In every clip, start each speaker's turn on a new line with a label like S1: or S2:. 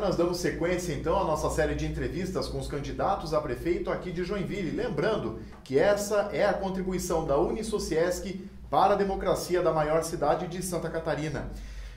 S1: nós damos sequência então à nossa série de entrevistas com os candidatos a prefeito aqui de Joinville. Lembrando que essa é a contribuição da Unisociesc para a democracia da maior cidade de Santa Catarina.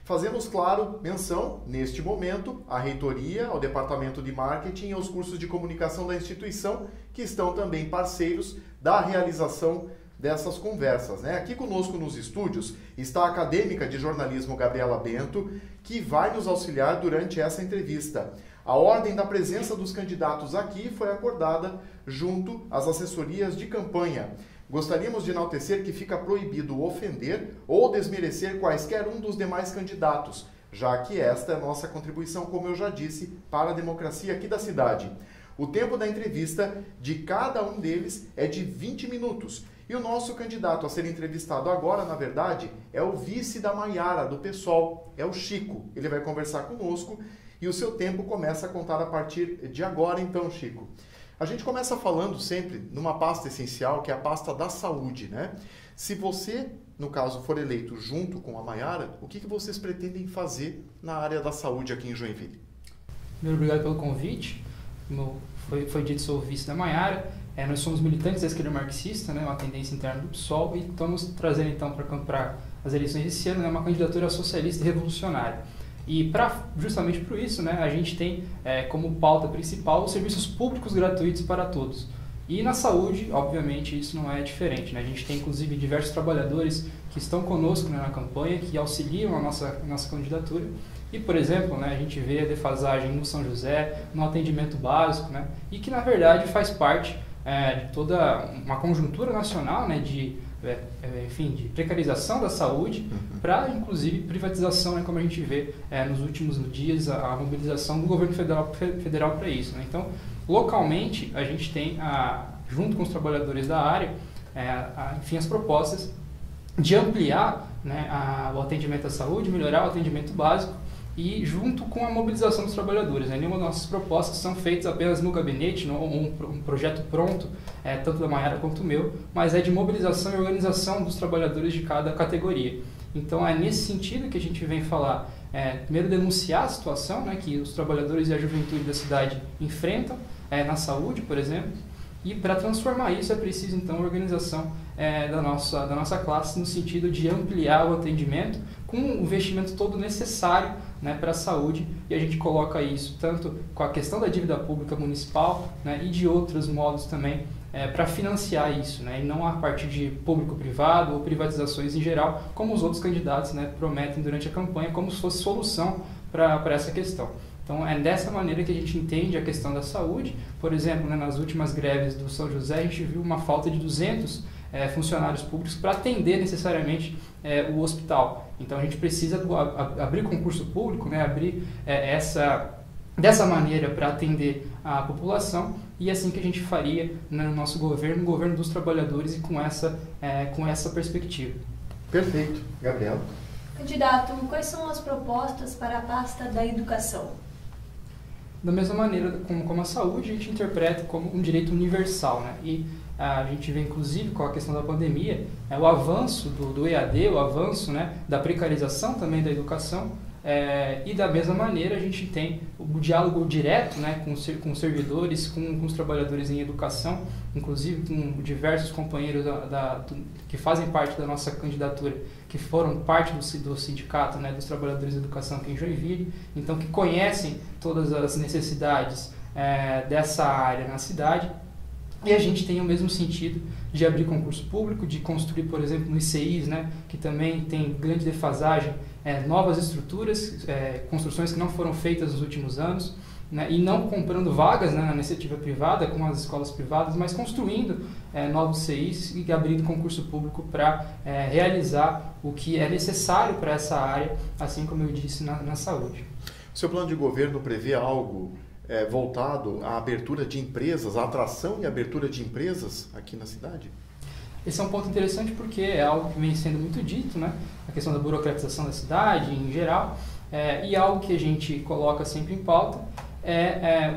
S1: Fazemos, claro, menção, neste momento, à reitoria, ao departamento de marketing e aos cursos de comunicação da instituição, que estão também parceiros da realização dessas conversas, né? Aqui conosco nos estúdios está a acadêmica de jornalismo Gabriela Bento, que vai nos auxiliar durante essa entrevista. A ordem da presença dos candidatos aqui foi acordada junto às assessorias de campanha. Gostaríamos de enaltecer que fica proibido ofender ou desmerecer quaisquer um dos demais candidatos, já que esta é a nossa contribuição, como eu já disse, para a democracia aqui da cidade. O tempo da entrevista de cada um deles é de 20 minutos. E o nosso candidato a ser entrevistado agora, na verdade, é o vice da Maiara, do PSOL, é o Chico. Ele vai conversar conosco e o seu tempo começa a contar a partir de agora, então, Chico. A gente começa falando sempre numa pasta essencial, que é a pasta da saúde, né? Se você, no caso, for eleito junto com a Maiara, o que vocês pretendem fazer na área da saúde aqui em Joinville?
S2: Primeiro, obrigado pelo convite. Como foi dito, sou o vice da Maiara. Nós somos militantes da esquerda marxista, né, uma tendência interna do PSOL, e estamos trazendo então para as eleições desse ano, né, uma candidatura socialista e revolucionária. E justamente por isso, né, a gente tem como pauta principal os serviços públicos gratuitos para todos. E na saúde, obviamente, isso não é diferente, né? A gente tem inclusive diversos trabalhadores que estão conosco, né, na campanha, que auxiliam a nossa candidatura. E, por exemplo, né, a gente vê a defasagem no São José, no atendimento básico, né, e que na verdade faz parte de toda uma conjuntura nacional, né, de precarização da saúde, para inclusive privatização, né, como a gente vê nos últimos dias, a mobilização do governo federal para isso, né? Então, localmente, a gente tem, junto com os trabalhadores da área, as propostas de ampliar, né, o atendimento à saúde, melhorar o atendimento básico, e junto com a mobilização dos trabalhadores. Nenhuma das nossas propostas são feitas apenas no gabinete, um projeto pronto, tanto da Maiara quanto o meu, mas é de mobilização e organização dos trabalhadores de cada categoria. Então é nesse sentido que a gente vem falar, primeiro denunciar a situação, né, que os trabalhadores e a juventude da cidade enfrentam na saúde, por exemplo, e para transformar isso é preciso então a organização da nossa classe no sentido de ampliar o atendimento com o investimento todo necessário, né, para a saúde, e a gente coloca isso tanto com a questão da dívida pública municipal, né, e de outros modos também para financiar isso, né, e não a partir de público-privado ou privatizações em geral, como os outros candidatos, né, prometem durante a campanha, como se fosse solução para essa questão. Então é dessa maneira que a gente entende a questão da saúde. Por exemplo, né, nas últimas greves do São José, a gente viu uma falta de 200 funcionários públicos para atender necessariamente o hospital. Então a gente precisa abrir concurso público, né, abrir dessa maneira para atender a população, e assim que a gente faria, né, no nosso governo, no governo dos trabalhadores, e com essa perspectiva.
S1: Perfeito. Gabriela?
S3: Candidato, quais são as propostas para a pasta da educação?
S2: Da mesma maneira como a saúde, a gente interpreta como um direito universal, né? E a gente vê, inclusive, com a questão da pandemia, o avanço do EAD, o avanço, né, da precarização também da educação, e da mesma maneira a gente tem o diálogo direto, né, com os servidores, com os trabalhadores em educação, inclusive com diversos companheiros que fazem parte da nossa candidatura, que foram parte do sindicato, né, dos trabalhadores de educação aqui em Joinville, então que conhecem todas as necessidades dessa área na cidade. E a gente tem o mesmo sentido de abrir concurso público, de construir, por exemplo, no ICIs, né, que também tem grande defasagem, novas estruturas, construções que não foram feitas nos últimos anos, né, e não comprando vagas, né, na iniciativa privada, com as escolas privadas, mas construindo novos CIs e abrindo concurso público para realizar o que é necessário para essa área, assim como eu disse na saúde.
S1: O seu plano de governo prevê algo voltado à abertura de empresas, à atração e abertura de empresas aqui na cidade?
S2: Esse é um ponto interessante porque é algo que vem sendo muito dito, né? A questão da burocratização da cidade em geral, e algo que a gente coloca sempre em pauta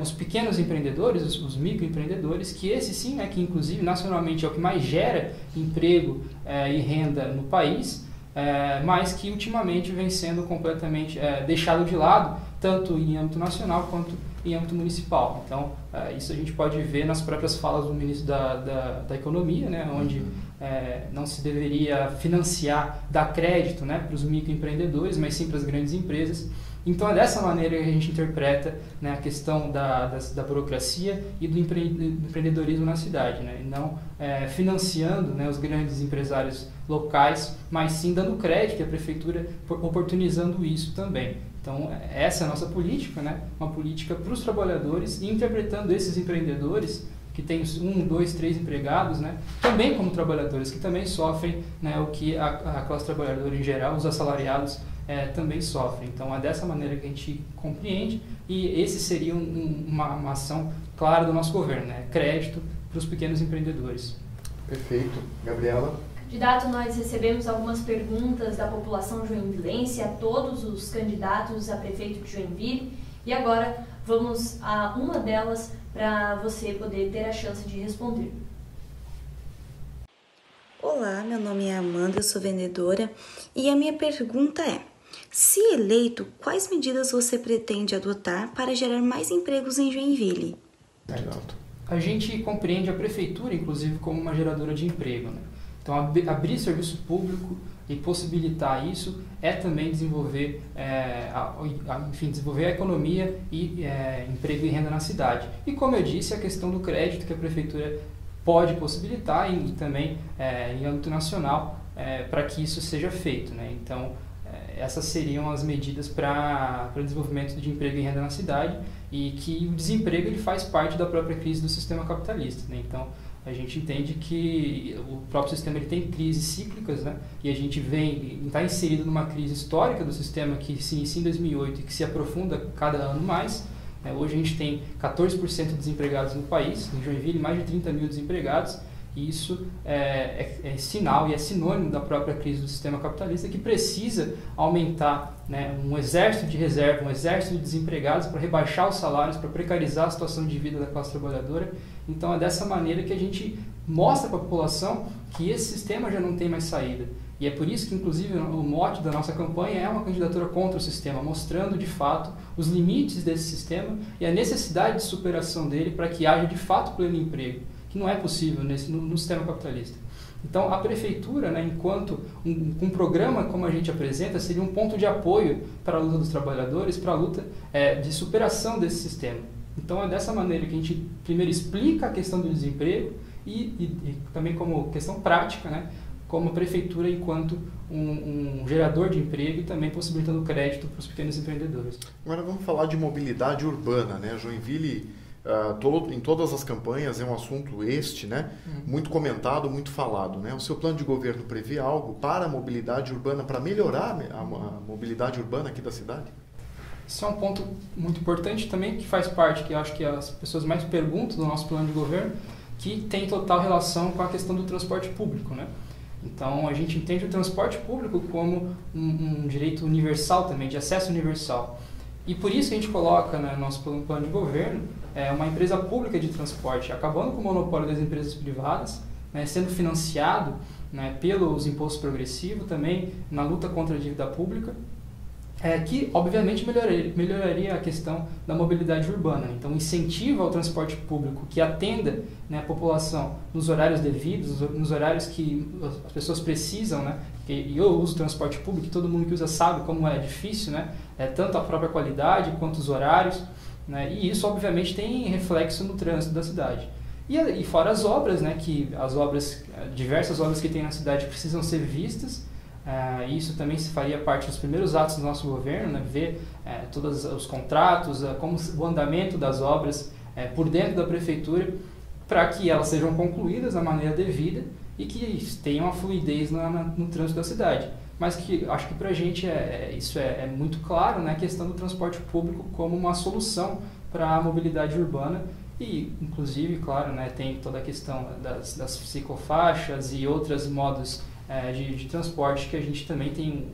S2: os pequenos empreendedores, os microempreendedores, que esse sim, né, que inclusive nacionalmente é o que mais gera emprego e renda no país, mas que ultimamente vem sendo completamente deixado de lado tanto em âmbito nacional quanto em âmbito municipal. Então, isso a gente pode ver nas próprias falas do ministro da Economia, né, onde não se deveria financiar, dar crédito, né, para os microempreendedores, mas sim para as grandes empresas. Então, é dessa maneira que a gente interpreta, né, a questão da burocracia e do empreendedorismo na cidade, né, e não financiando, né, os grandes empresários locais, mas sim dando crédito à prefeitura, oportunizando isso também. Então, essa é a nossa política, né, uma política para os trabalhadores, e interpretando esses empreendedores que tem 1, 2, 3 empregados, né, também como trabalhadores, que também sofrem, né, o que a classe trabalhadora em geral, os assalariados, também sofrem. Então, é dessa maneira que a gente compreende, e esse seria uma ação clara do nosso governo, né, crédito para os pequenos empreendedores.
S1: Perfeito. Gabriela?
S3: Candidato, nós recebemos algumas perguntas da população joinvilense a todos os candidatos a prefeito de Joinville, e agora vamos a uma delas para você poder ter a chance de responder.
S4: Olá, meu nome é Amanda, eu sou vendedora, e a minha pergunta é: se eleito, quais medidas você pretende adotar para gerar mais empregos em Joinville?
S2: A gente compreende a prefeitura, inclusive, como uma geradora de emprego, né? Então, abrir serviço público e possibilitar isso é também desenvolver, desenvolver a economia e emprego e renda na cidade. E, como eu disse, a questão do crédito que a prefeitura pode possibilitar, e também em âmbito nacional, para que isso seja feito, né? Então, essas seriam as medidas para o desenvolvimento de emprego e renda na cidade, e que o desemprego ele faz parte da própria crise do sistema capitalista, né? Então, a gente entende que o próprio sistema ele tem crises cíclicas, né? E a gente está inserido numa crise histórica do sistema que se inicia em 2008 e que se aprofunda cada ano mais. Hoje a gente tem 14% de desempregados no país, em Joinville mais de 30 mil desempregados, e isso é sinal e é sinônimo da própria crise do sistema capitalista, que precisa aumentar, né, um exército de reserva, um exército de desempregados para rebaixar os salários, para precarizar a situação de vida da classe trabalhadora. Então é dessa maneira que a gente mostra para a população que esse sistema já não tem mais saída. E é por isso que, inclusive, o mote da nossa campanha é uma candidatura contra o sistema, mostrando de fato os limites desse sistema e a necessidade de superação dele para que haja de fato pleno emprego, que não é possível no sistema capitalista. Então, a prefeitura, né, enquanto um programa como a gente apresenta, seria um ponto de apoio para a luta dos trabalhadores, para a luta de superação desse sistema. Então, é dessa maneira que a gente primeiro explica a questão do desemprego e também como questão prática, né, como a prefeitura enquanto um gerador de emprego e também possibilitando crédito para os pequenos empreendedores.
S1: Agora vamos falar de mobilidade urbana, né? Joinville, em todas as campanhas, é um assunto né? Muito comentado, muito falado, né? O seu plano de governo prevê algo para a mobilidade urbana, para melhorar a mobilidade urbana aqui da cidade?
S2: Isso é um ponto muito importante também, que faz parte, que eu acho que as pessoas mais perguntam do nosso plano de governo, que tem total relação com a questão do transporte público, né? Então, a gente entende o transporte público como um direito universal também, de acesso universal. E por isso que a gente coloca, né, no nosso plano de governo uma empresa pública de transporte, acabando com o monopólio das empresas privadas, né, sendo financiado, né, pelos impostos progressivos, também na luta contra a dívida pública, que obviamente melhoraria a questão da mobilidade urbana. Então, incentiva ao transporte público que atenda, né, a população nos horários devidos, nos horários que as pessoas precisam, né? E eu uso transporte público, todo mundo que usa sabe como é difícil, né? Tanto a própria qualidade quanto os horários, né? E isso obviamente tem reflexo no trânsito da cidade. E fora as obras, né? Que diversas obras que tem na cidade precisam ser vistas. Isso também se faria parte dos primeiros atos do nosso governo, né? Ver todos os contratos, como o andamento das obras por dentro da prefeitura, para que elas sejam concluídas da maneira devida e que tenham uma fluidez no trânsito da cidade. Mas que acho que para a gente isso é muito claro, né? A questão do transporte público como uma solução para a mobilidade urbana. E, inclusive, claro, né, tem toda a questão das ciclofaixas e outros modos de transporte que a gente também tem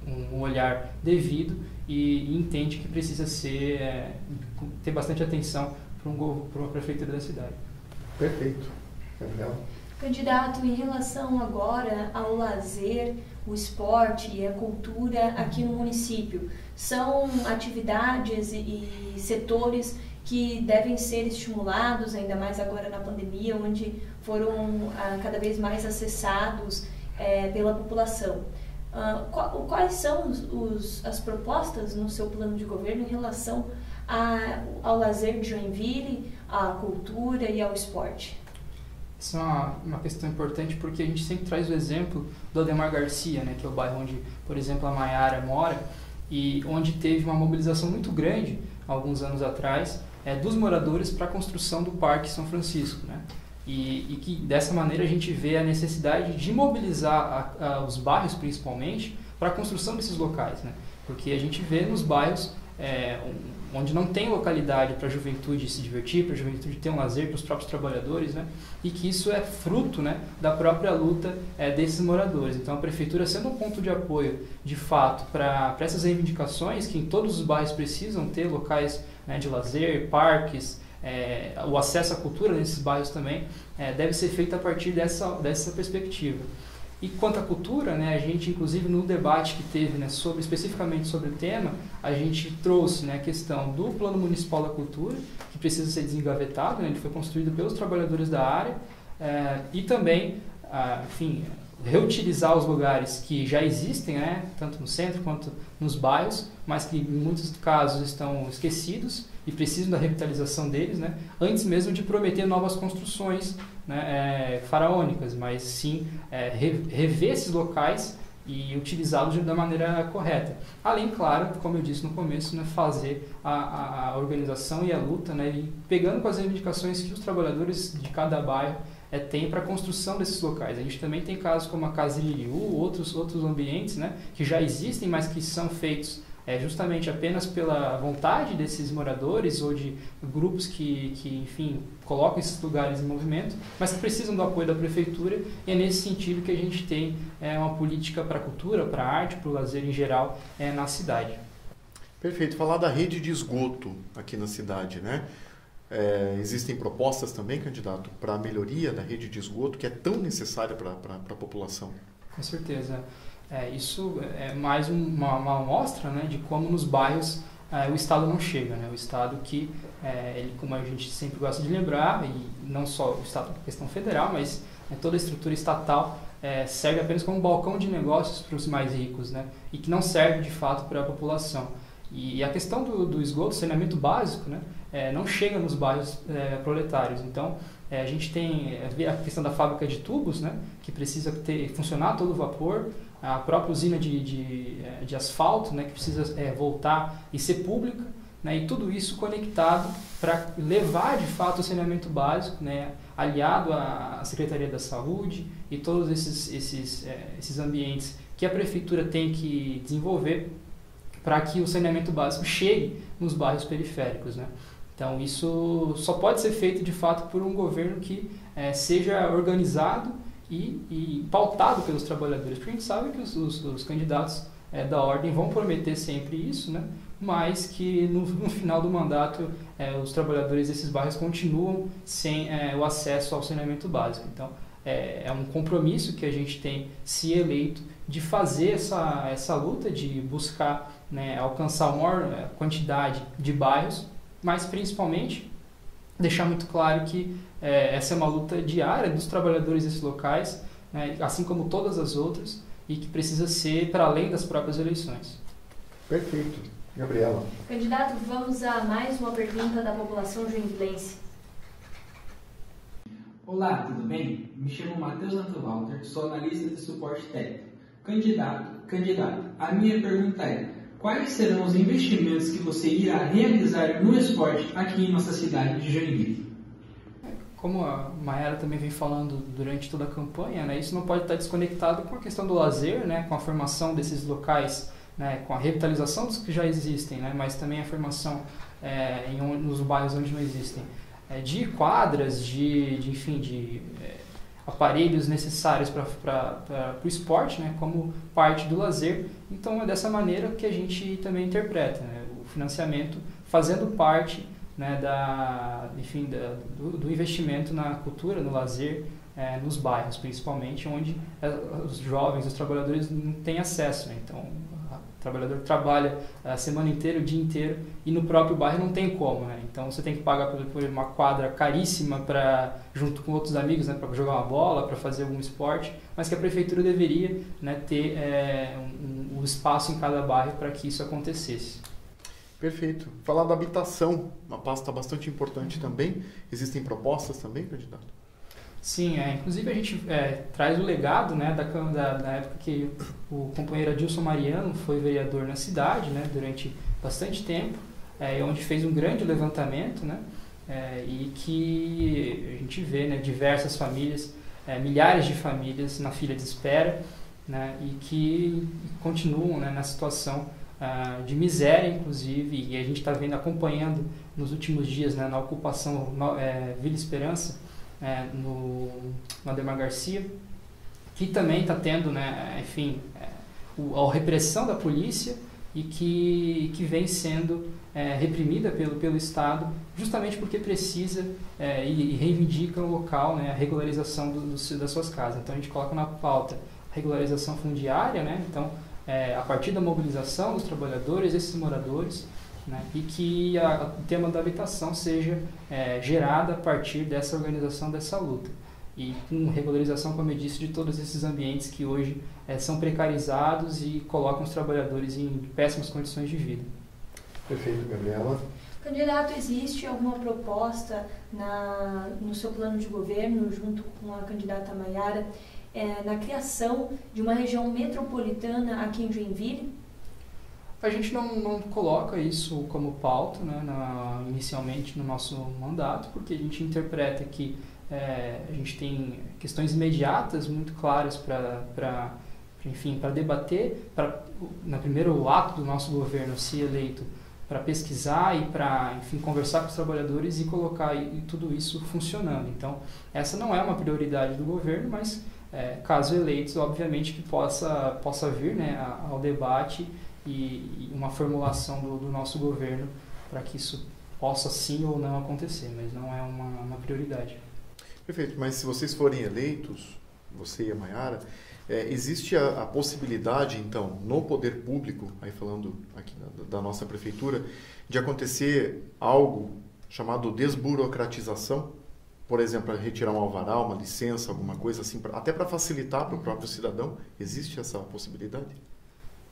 S2: um olhar devido e entende que precisa ter bastante atenção para uma prefeitura da cidade.
S1: Perfeito. Gabriel?
S3: Candidato, em relação agora ao lazer, o esporte e a cultura aqui no município? São atividades e setores que devem ser estimulados, ainda mais agora na pandemia, onde foram cada vez mais acessados pela população. Quais são as propostas no seu plano de governo em relação ao lazer de Joinville, à cultura e ao esporte?
S2: Isso é uma questão importante porque a gente sempre traz o exemplo do Ademar Garcia, né, que é o bairro onde, por exemplo, a Maiara mora, e onde teve uma mobilização muito grande, alguns anos atrás, dos moradores para a construção do Parque São Francisco, né? E que dessa maneira a gente vê a necessidade de mobilizar os bairros principalmente para a construção desses locais, né? Porque a gente vê nos bairros onde não tem localidade para a juventude se divertir, para a juventude ter um lazer, para os próprios trabalhadores, né? E que isso é fruto, né, da própria luta desses moradores. Então a prefeitura sendo um ponto de apoio de fato para essas reivindicações que em todos os bairros precisam ter locais, né, de lazer, parques, o acesso à cultura nesses bairros também deve ser feito a partir dessa perspectiva. E quanto à cultura, né, a gente, inclusive, no debate que teve, né, especificamente sobre o tema, a gente trouxe, né, a questão do Plano Municipal da Cultura, que precisa ser desengavetado, né, ele foi construído pelos trabalhadores da área, e também, enfim, reutilizar os lugares que já existem, né, tanto no centro quanto nos bairros, mas que em muitos casos estão esquecidos e precisam da revitalização deles, né, antes mesmo de prometer novas construções, né, faraônicas, mas sim rever esses locais e utilizá-los da maneira correta. Além, claro, como eu disse no começo, né, fazer a organização e a luta, né, e pegando com as reivindicações que os trabalhadores de cada bairro tem para a construção desses locais. A gente também tem casos como a Casa Iririú, outros ambientes, né, que já existem, mas que são feitos justamente apenas pela vontade desses moradores ou de grupos que enfim, colocam esses lugares em movimento, mas que precisam do apoio da prefeitura, e é nesse sentido que a gente tem uma política para a cultura, para a arte, para o lazer em geral na cidade.
S1: Perfeito. Falar da rede de esgoto aqui na cidade, né? Existem propostas também, candidato, para a melhoria da rede de esgoto, que é tão necessária para a população?
S2: Com certeza. Isso é mais uma amostra, né, de como nos bairros o Estado não chega, né? O Estado que, ele, como a gente sempre gosta de lembrar, e não só o Estado da questão federal, mas toda a estrutura estatal serve apenas como um balcão de negócios para os mais ricos, né? E que não serve de fato para a população. E a questão do esgoto, saneamento básico, né, não chega nos bairros proletários. Então, a gente tem a questão da fábrica de tubos, né, que precisa funcionar a todo vapor, a própria usina de asfalto, né, que precisa voltar e ser pública, né, e tudo isso conectado para levar de fato o saneamento básico, né, aliado à Secretaria da Saúde e todos esses ambientes que a Prefeitura tem que desenvolver para que o saneamento básico chegue nos bairros periféricos, né? Então isso só pode ser feito de fato por um governo que seja organizado e pautado pelos trabalhadores, porque a gente sabe que os candidatos da ordem vão prometer sempre isso, né? Mas que no final do mandato os trabalhadores desses bairros continuam sem o acesso ao saneamento básico. Então é um compromisso que a gente tem, se eleito, de fazer essa luta, de buscar, né, alcançar a maior quantidade de bairros, mas principalmente deixar muito claro que essa é uma luta diária dos trabalhadores desses locais, né, assim como todas as outras, e que precisa ser para além das próprias eleições.
S1: Perfeito. Gabriela.
S3: Candidato, vamos a mais uma pergunta da população joinvilense.
S5: Olá, tudo bem? Me chamo Matheus Walter, sou analista de suporte técnico. Candidato, a minha pergunta é: quais serão os investimentos que você irá realizar no esporte aqui em nossa cidade de Joinville?
S2: Como a Maiara também vem falando durante toda a campanha, né, isso não pode estar desconectado com a questão do lazer, né, com a formação desses locais, né, com a revitalização dos que já existem, né, mas também a formação nos bairros onde não existem, de quadras, de aparelhos necessários para o esporte, né, como parte do lazer. Então é dessa maneira que a gente também interpreta, né, o financiamento fazendo parte, né, do investimento na cultura, no lazer, nos bairros, principalmente, onde os jovens, os trabalhadores não têm acesso, né? Então, o trabalhador trabalha a semana inteira, o dia inteiro, e no próprio bairro não tem como, né? Então, você tem que pagar por uma quadra caríssima junto com outros amigos, né, para jogar uma bola, para fazer algum esporte, mas que a prefeitura deveria, né, ter um espaço em cada bairro para que isso acontecesse.
S1: Perfeito. Falar da habitação, uma pasta bastante importante também. Existem propostas também, candidato?
S2: Sim, inclusive a gente traz o legado, né, da época que o companheiro Adilson Mariano foi vereador na cidade, né, durante bastante tempo, onde fez um grande levantamento, né, e que a gente vê, né, diversas famílias, milhares de famílias na fila de espera, né, e que continuam, né, na situação de miséria, inclusive, e a gente está acompanhando nos últimos dias, né, na ocupação Vila Esperança, no Ademar Garcia, que também está tendo, né, enfim, a repressão da polícia e que vem sendo reprimida pelo Estado, justamente porque precisa e reivindica o local, né, a regularização das suas casas. Então a gente coloca na pauta a regularização fundiária, né, então a partir da mobilização dos trabalhadores, esses moradores, né, e que o tema da habitação seja gerada a partir dessa organização, dessa luta. E com regularização, como eu disse, de todos esses ambientes que hoje são precarizados e colocam os trabalhadores em péssimas condições de vida.
S1: Perfeito, Gabriela.
S3: Candidato, existe alguma proposta no seu plano de governo, junto com a candidata Maiara, na criação de uma região metropolitana aqui em Joinville?
S2: A gente não coloca isso como pauta, né, inicialmente no nosso mandato, porque a gente interpreta que a gente tem questões imediatas muito claras para debater, no primeiro ato do nosso governo, se eleito, para pesquisar e para, enfim, conversar com os trabalhadores e colocar tudo isso funcionando. Então, essa não é uma prioridade do governo, mas caso eleitos, obviamente que possa vir, né, ao debate e uma formulação do nosso governo para que isso possa sim ou não acontecer, mas não é uma prioridade.
S1: Perfeito, mas se vocês forem eleitos, você e a Maiara, existe a possibilidade, então, no poder público, aí falando aqui da nossa prefeitura, de acontecer algo chamado desburocratização? Por exemplo, retirar um alvará, uma licença, alguma coisa assim, até para facilitar para o próprio cidadão? Existe essa possibilidade?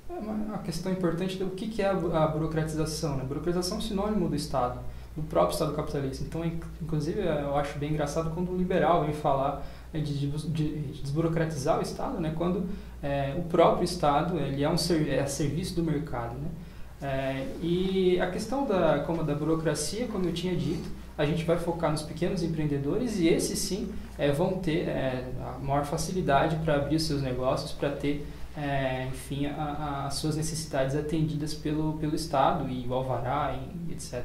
S2: Uma questão importante do que é a burocratização, né? Burocratização é um sinônimo do Estado, do próprio Estado capitalista. Então, inclusive, eu acho bem engraçado quando um liberal vem falar de desburocratizar o Estado, né? Quando o próprio Estado ele é a serviço do mercado, né? E a questão da burocracia, como eu tinha dito, a gente vai focar nos pequenos empreendedores e esses sim vão ter a maior facilidade para abrir os seus negócios, para ter enfim, as suas necessidades atendidas pelo Estado e o alvará, etc.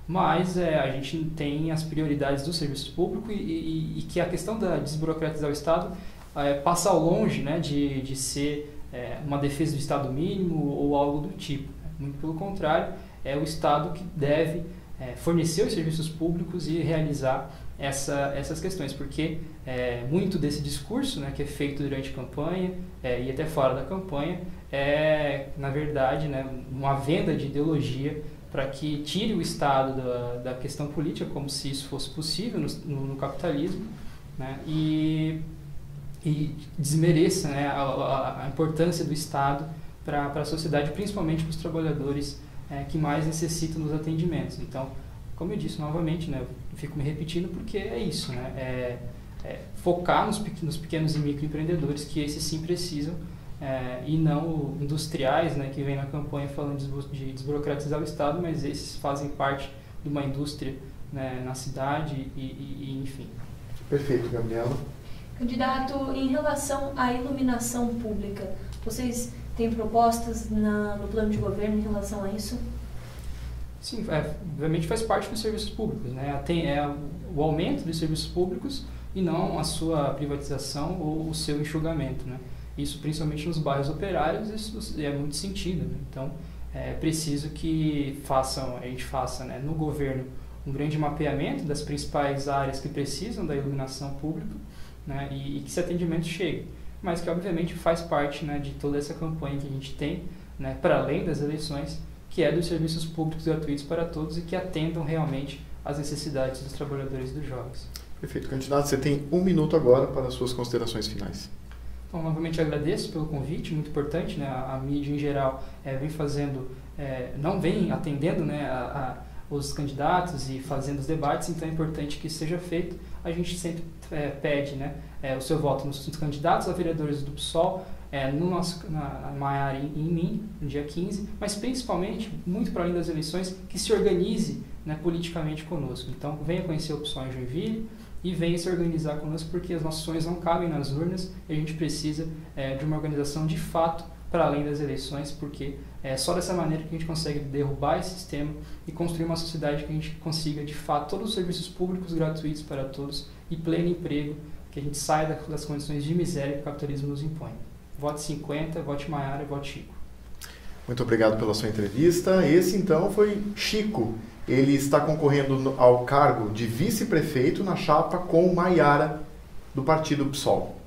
S2: Mas a gente tem as prioridades do serviço público e que a questão da desburocratizar o Estado passa ao longe, né, de ser uma defesa do Estado mínimo ou algo do tipo. Muito pelo contrário, é o Estado que deve fornecer os serviços públicos e realizar essas questões, porque muito desse discurso, né, que é feito durante a campanha e até fora da campanha na verdade, né, uma venda de ideologia para que tire o Estado da questão política, como se isso fosse possível no capitalismo, né, e desmereça, né, a importância do Estado para a sociedade, principalmente para os trabalhadores que mais necessitam dos atendimentos. Então, como eu disse novamente, né, eu fico me repetindo porque é isso, né, focar nos pequenos e microempreendedores, que esses sim precisam, e não industriais, né, que vem na campanha falando de desburocratizar o Estado, mas esses fazem parte de uma indústria, né, na cidade e enfim.
S1: Perfeito, Gabriela.
S3: Candidato, em relação à iluminação pública, vocês têm propostas no plano de governo em relação a isso?
S2: Sim, obviamente faz parte dos serviços públicos, né? Tem o aumento dos serviços públicos e não a sua privatização ou o seu enxugamento, né? Isso principalmente nos bairros operários, isso é muito sentido, né? Então, é preciso que a gente faça, né, no governo um grande mapeamento das principais áreas que precisam da iluminação pública, né, e que esse atendimento chegue, mas que obviamente faz parte, né, de toda essa campanha que a gente tem, né, para além das eleições, que é dos serviços públicos gratuitos para todos e que atendam realmente às necessidades dos trabalhadores e dos jovens.
S1: Perfeito. Candidato, você tem 1 minuto agora para as suas considerações finais.
S2: Então, novamente agradeço pelo convite, muito importante, né? A mídia em geral vem fazendo, não vem atendendo, né, os candidatos e fazendo os debates, então é importante que isso seja feito. A gente sempre pede, né, o seu voto nos candidatos a vereadores do PSOL, na Maiara e em mim, no dia 15, mas principalmente, muito para além das eleições, que se organize, né, politicamente conosco. Então, venha conhecer o PSOL em Joinville e venha se organizar conosco, porque as nossas ações não cabem nas urnas e a gente precisa de uma organização de fato para além das eleições, porque é só dessa maneira que a gente consegue derrubar esse sistema e construir uma sociedade que a gente consiga, de fato, todos os serviços públicos gratuitos para todos e pleno emprego, que a gente saia das condições de miséria que o capitalismo nos impõe. Vote 50, vote Maiara e vote Chico.
S1: Muito obrigado pela sua entrevista. Esse, então, foi Chico. Ele está concorrendo ao cargo de vice-prefeito na chapa com Maiara, do partido PSOL.